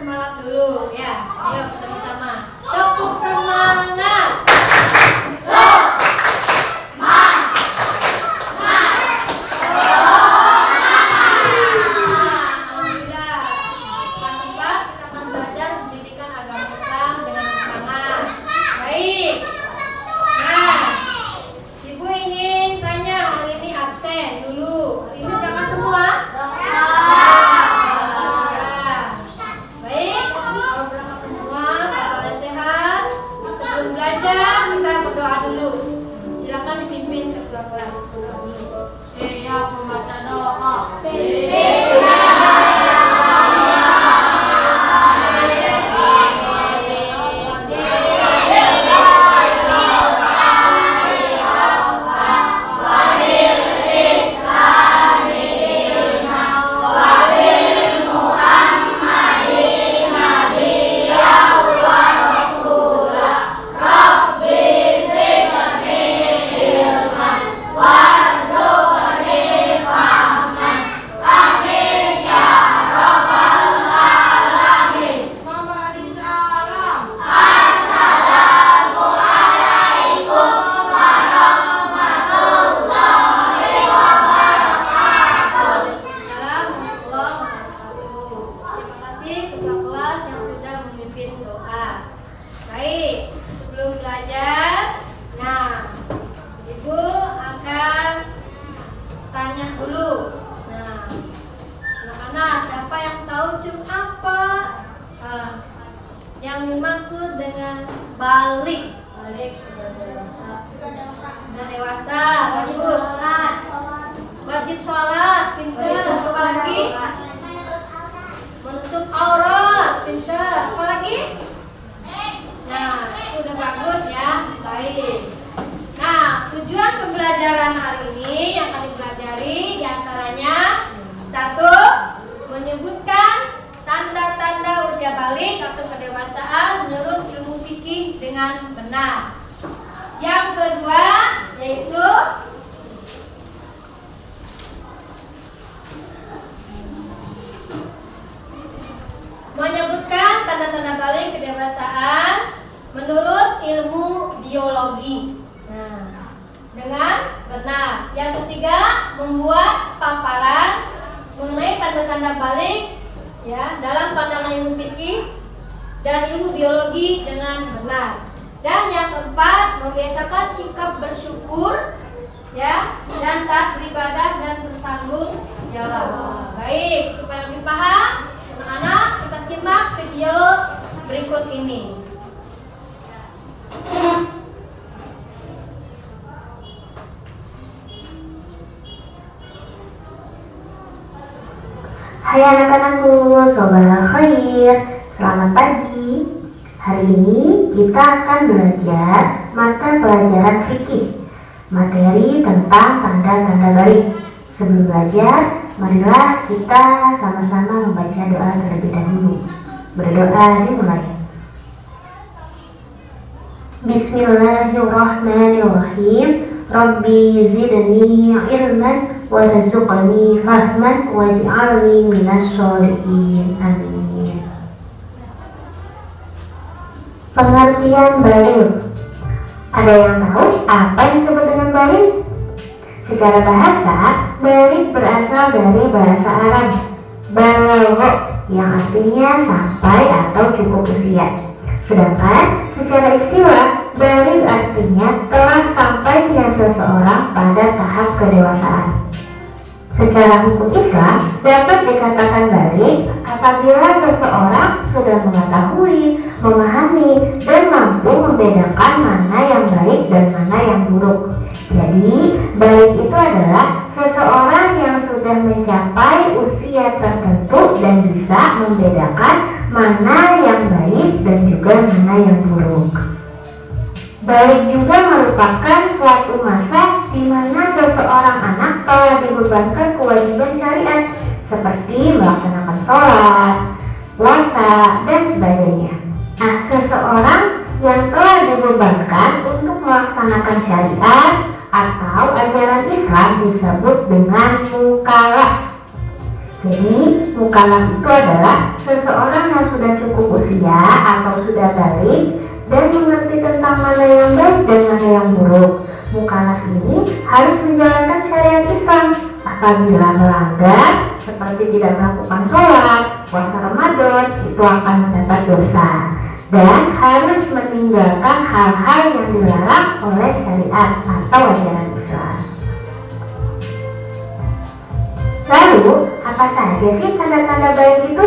bersemangat dulu ya. Ayo sama-sama. Tepuk semangat. Yang dimaksud dengan balik sudah dewasa, bagus. Wajib sholat, pinter. Apalagi menutup aurat, pinter. Apalagi nah, itu udah bagus ya, baik. Nah, tujuan pembelajaran hari ini yang akan dipelajari diantaranya satu, menyebutkan tanda-tanda usia balik atau kedewasaan menurut ilmu fikih dengan benar. Yang kedua yaitu menyebutkan tanda-tanda balik kedewasaan menurut ilmu biologi. Nah, dengan benar. Yang ketiga, membuat paparan mengenai tanda-tanda balik ya dalam pandangan ilmu fikih dan ilmu biologi dengan benar. Dan yang keempat, membiasakan sikap bersyukur ya dan taat beribadah dan bertanggung jawab. Baik, supaya lebih paham, anak-anak kita simak video berikut ini. Hai anak-anakku, sobat khair, selamat pagi. Hari ini kita akan belajar mata pelajaran fikih, materi tentang tanda-tanda balik. Sebelum belajar, marilah kita sama-sama membaca doa terlebih dahulu. Berdoa dimulai. Bismillahirrahmanirrahim. Rabbi zidni ilman warzuqni fahman waj'alni minas sholihin. Amin. Pengertian balik. Ada yang tahu apa yang disebut dengan balik? Secara bahasa, balik berasal dari bahasa Arab balagha yang artinya sampai atau cukup usia. Sedangkan secara istilah, balik artinya telah sampainya seseorang pada tahap kedewasaan. Secara hukum Islam, dapat dikatakan balik apabila seseorang sudah mengetahui, memahami, dan mampu membedakan mana yang baik dan mana yang buruk. Jadi, balik itu adalah seseorang yang sudah mencapai usia tertentu dan bisa membedakan mana yang baik dan juga mana yang buruk. Balik juga merupakan suatu masa di mana seseorang anak telah dibebankan kewajiban syariat seperti melaksanakan sholat, puasa, dan sebagainya. Nah, seseorang yang telah dibebankan untuk melaksanakan syariat atau ajaran Islam disebut dengan mukallaf. Jadi, mukallaf itu adalah seseorang yang sudah usia atau sudah balik dan mengerti tentang mana yang baik dan mana yang buruk. Mukallaf ini harus menjalankan syariat Islam. Apabila melanggar, seperti tidak melakukan sholat, puasa Ramadan, itu akan mendapat dosa dan harus meninggalkan hal-hal yang dilarang oleh syariat atau ajaran Islam. Lalu, apa saja sih tanda-tanda baik itu?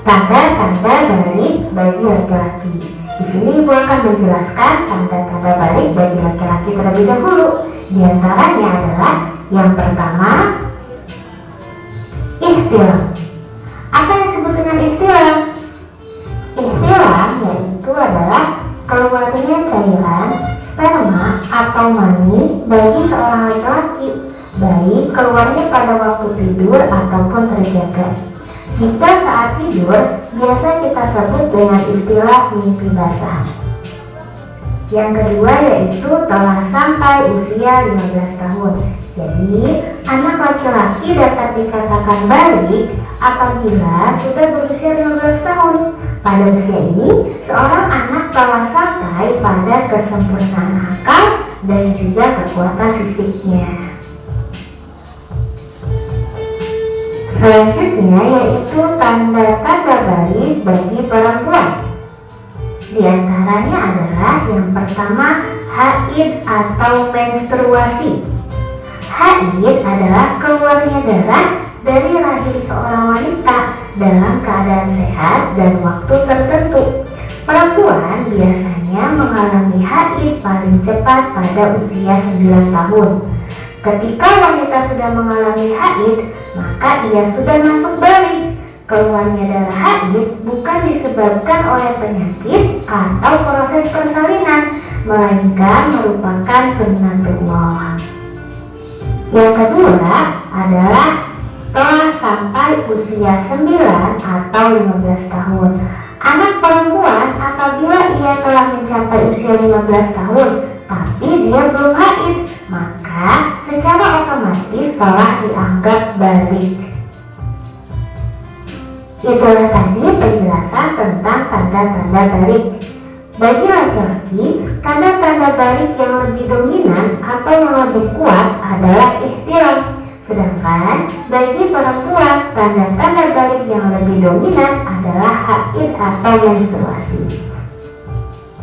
Tanda-tanda baik bagi laki-laki. Di sini Ibu akan menjelaskan tanda-tanda baik bagi laki-laki terlebih dahulu. Di antaranya adalah yang pertama, ihtilam. Apa yang disebut dengan ihtilam? Ihtilam yaitu adalah keluarnya cairan sperma atau mani bagi seorang laki-laki, baik keluarnya pada waktu tidur ataupun terjaga. Jika saat tidur, biasa kita sebut dengan istilah mimpi basah. Yang kedua yaitu telah sampai usia 15 tahun. Jadi, anak laki-laki dapat dikatakan balik apabila sudah berusia 15 tahun. Pada usia ini, seorang anak telah sampai pada kesempurnaan akal dan juga kekuatan fisiknya. Selanjutnya yaitu tanda-tanda baik bagi perempuan. Di antaranya adalah yang pertama, haid atau menstruasi. Haid adalah keluarnya darah dari rahim seorang wanita dalam keadaan sehat dan waktu tertentu. Perempuan biasanya mengalami haid paling cepat pada usia 9 tahun. Ketika wanita sudah mengalami haid, maka ia sudah masuk balik. Keluarnya darah haid bukan disebabkan oleh penyakit atau proses persalinan, melainkan merupakan sunnatullah. Yang kedua adalah telah sampai usia 9 atau 15 tahun. Anak perempuan apabila ia telah mencapai usia 15 tahun tapi dia belum haid, maka secara otomatis telah dianggap balik. Itulah tadi penjelasan tentang tanda-tanda balik. Bagi laki-laki, tanda-tanda balik yang lebih dominan atau yang lebih kuat adalah ihtilam. Sedangkan bagi perempuan, tanda-tanda balik yang lebih dominan adalah haid atau menstruasi.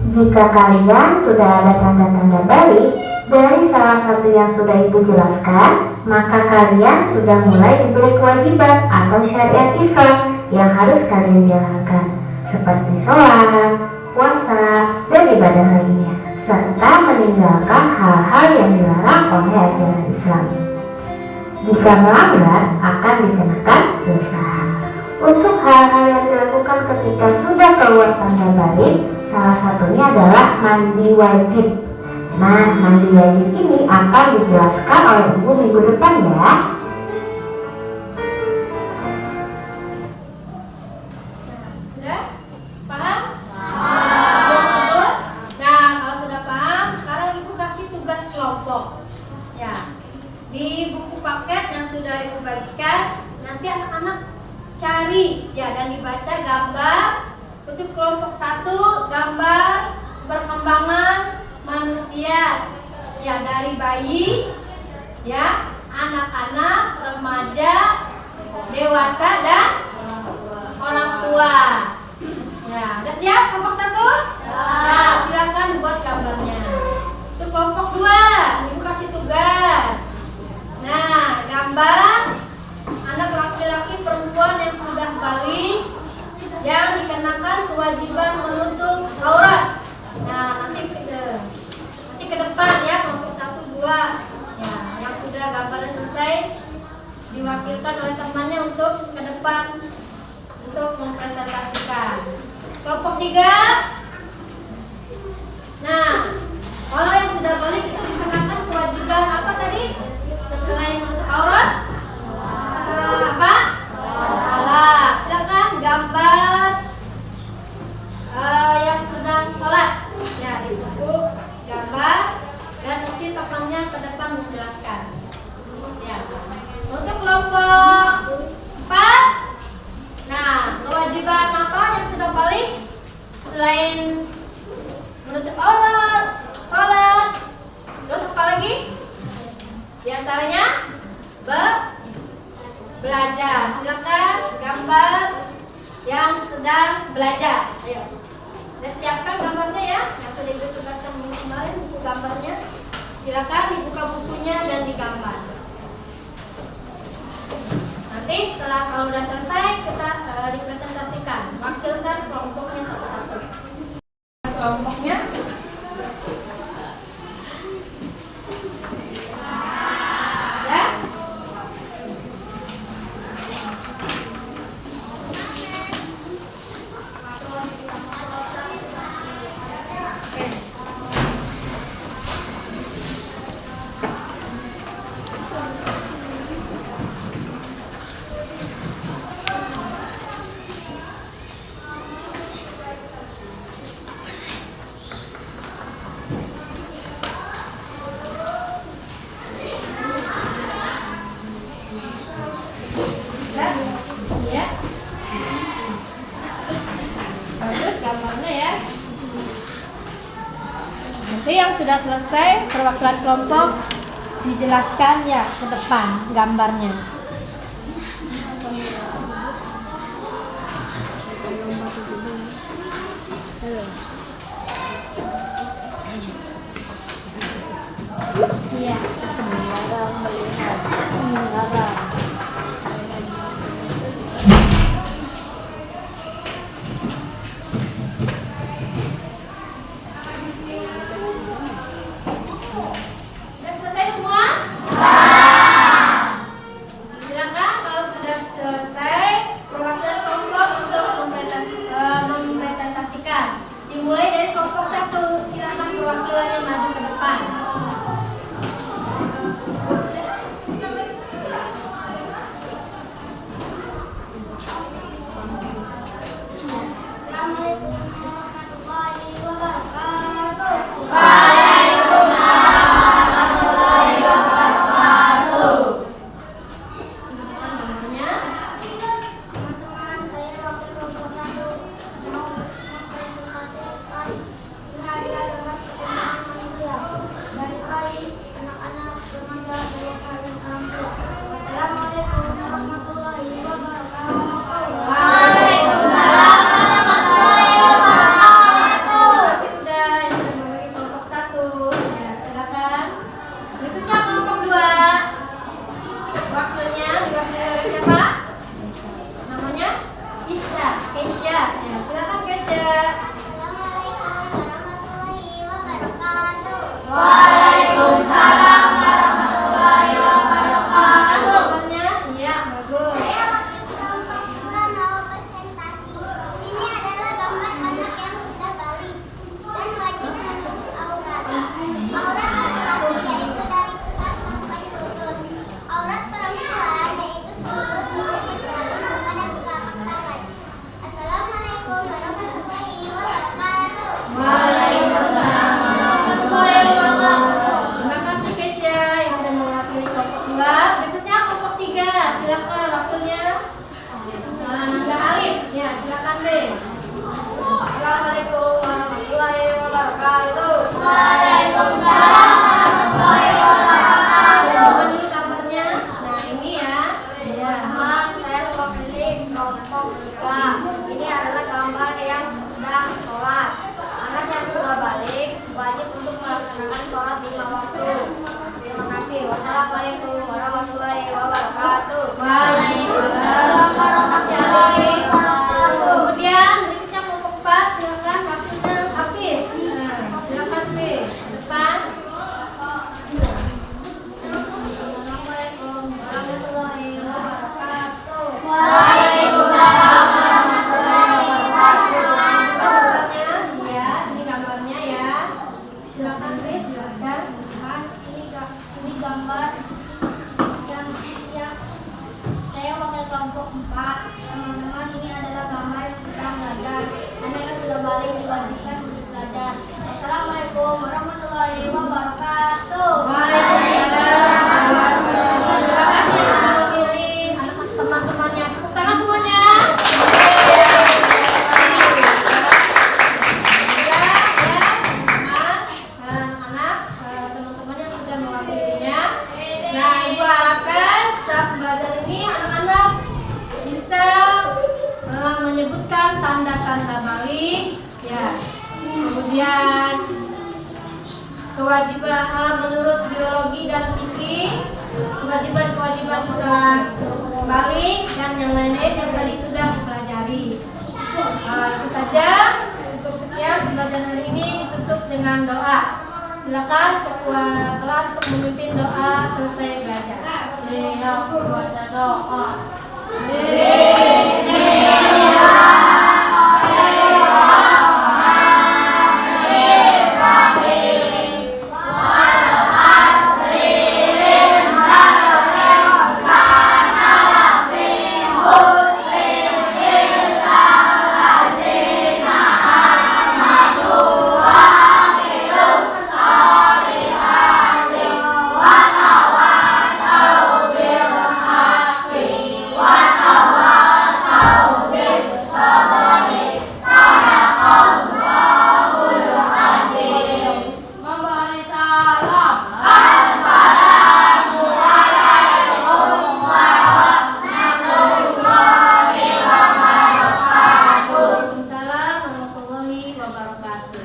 Jika kalian sudah ada tanda-tanda balik dari salah satu yang sudah Ibu jelaskan, maka kalian sudah mulai diberi kewajiban atau syariat Islam yang harus kalian jalankan, seperti sholat, puasa, dan ibadah lainnya, serta meninggalkan hal-hal yang dilarang oleh ajaran Islam. Jika melanggar, akan dikenakan dosa. Untuk hal-hal yang dilakukan ketika sudah keluar tanda balik, salah satunya adalah mandi wajib. Nah, mandi wajib ini akan dijelaskan oleh Ibu minggu depan ya. Sudah? Paham? Tersebut? Nah, kalau sudah paham, sekarang Ibu kasih tugas kelompok. Ya, di buku paket yang sudah Ibu bagikan, nanti anak-anak cari ya dan dibaca gambar. Untuk kelompok 1, gambar perkembangan manusia ya, dari bayi ya, anak-anak, remaja, dewasa, dan orang tua. Ya, udah siap kelompok 1? Nah, silakan buat gambarnya. Untuk kelompok 2, Ibu kasih tugas. Nah, gambar anak laki-laki perempuan yang sudah balik yang dikenakan kewajiban menutup aurat. Nah, nanti ke depan ya, kelompok 1, 2 ya, yang sudah gambarnya selesai diwakilkan oleh temannya untuk ke depan untuk mempresentasikan. Kelompok 3. Nah, kalau yang sudah balik itu dikenakan kewajiban apa tadi? Selain menutup aurat? Apa? Sholat. Silakan gambar yang sedang sholat ya, di buku gambar dan nanti temannya ke depan menjelaskan ya. Untuk kelompok 4, nah selain menutup aurat, sholat, terus apa lagi? Di antaranya belajar. Silakan gambar yang sedang belajar. Ayo, kita siapkan gambarnya ya, yang sudah ibu tugaskan kemarin buku gambarnya. Silakan dibuka bukunya dan digambar. Nanti setelah kalau udah selesai kita dipresentasikan. Wakilkan kelompoknya satu-satu. Kelompoknya. Ya. Ya. Bagus gambarnya ya. Nanti yang sudah selesai perwakilan kelompok dijelaskan ya ke depan gambarnya. Iya. Sudah selesai semua? Silakan kalau sudah selesai perwakilan kelompok untuk mempresentasikan. Dimulai dari kelompok 1. Silakan perwakilannya maju ke depan. Wassalamualaikum warahmatullahi wabarakatuh. Waalaikumsalam warahmatullahi wabarakatuh. Kemudian berikutnya kelompok 4, silakan waktunya habis. Silakan C, depan. Assalamualaikum warahmatullahi wabarakatuh. Waalaikumsalam warahmatullahi wabarakatuh. Ya, ini gambarnya ya. Silakan B, jelaskan. Ini gambar yang saya wakil kelompok 4. Teman-teman, ini adalah gambar yang sedang belajar. Anak yang sudah balik diwajibkan untuk belajar. Assalamualaikum warahmatullahi wabarakatuh. Waalaikumsalam warahmatullahi wabarakatuh. Terima kasih yang sudah memilih anak teman-temannya. Tepuk tangan semuanya. menyebutkan tanda-tanda balik, ya. Kemudian kewajiban menurut biologi dan fikih, kewajiban-kewajiban setelah balik dan yang lain-lain yang tadi sudah dipelajari. Itu saja. Cukup sekian pembelajaran hari ini, ditutup dengan doa. Silakan ketua kelas untuk memimpin doa selesai belajar. Yang membaca doa. Waalaikumsalam warahmatullahi wabarakatuh.